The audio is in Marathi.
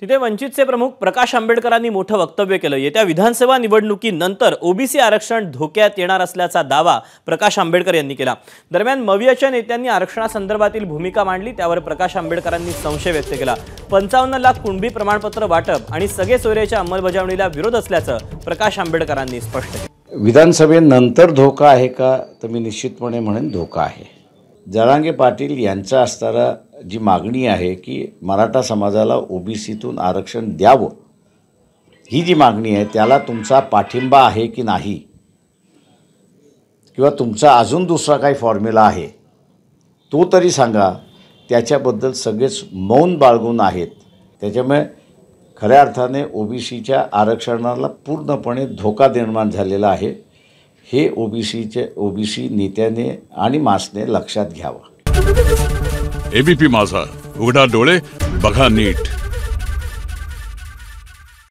तिथे वंचितचे प्रमुख प्रकाश आंबेडकरांनी मोठं वक्तव्य केलं। येत्या विधानसभा निवडणुकीनंतर ओबीसी आरक्षण धोक्यात येणार असल्याचा दावा प्रकाश आंबेडकर यांनी केला। दरम्यान मवियाच्या नेत्यांनी आरक्षणासंदर्भातील भूमिका मांडली, त्यावर प्रकाश आंबेडकरांनी संशय व्यक्त केला। 55 लाख कुणबी प्रमाणपत्र वाटप आणि सगळे सोयऱ्याच्या अंमलबजावणीला विरोध असल्याचं प्रकाश आंबेडकरांनी स्पष्ट केलं। विधानसभेनंतर धोका आहे का, तर मी निश्चितपणे म्हणेन धोका आहे। जरांगे पाटील यांचा असणारा जी मागणी आहे की मराठा समाजाला ओबीसीतून आरक्षण द्यावं, ही जी मागणी आहे त्याला तुमचा पाठिंबा आहे की नाही, किंवा तुमचा अजून दुसरा काही फॉर्म्युला आहे तो तरी सांगा। त्याच्याबद्दल सगळेच मौन बाळगून आहेत। त्याच्यामुळे खऱ्या अर्थाने ओबीसीच्या आरक्षणाला पूर्णपणे धोका निर्माण झालेला आहे। हे ओबीसी नेत्याने आणि मासने लक्षात घ्यावं। एबीपी माझा, उघडा डोळे बघा नीट।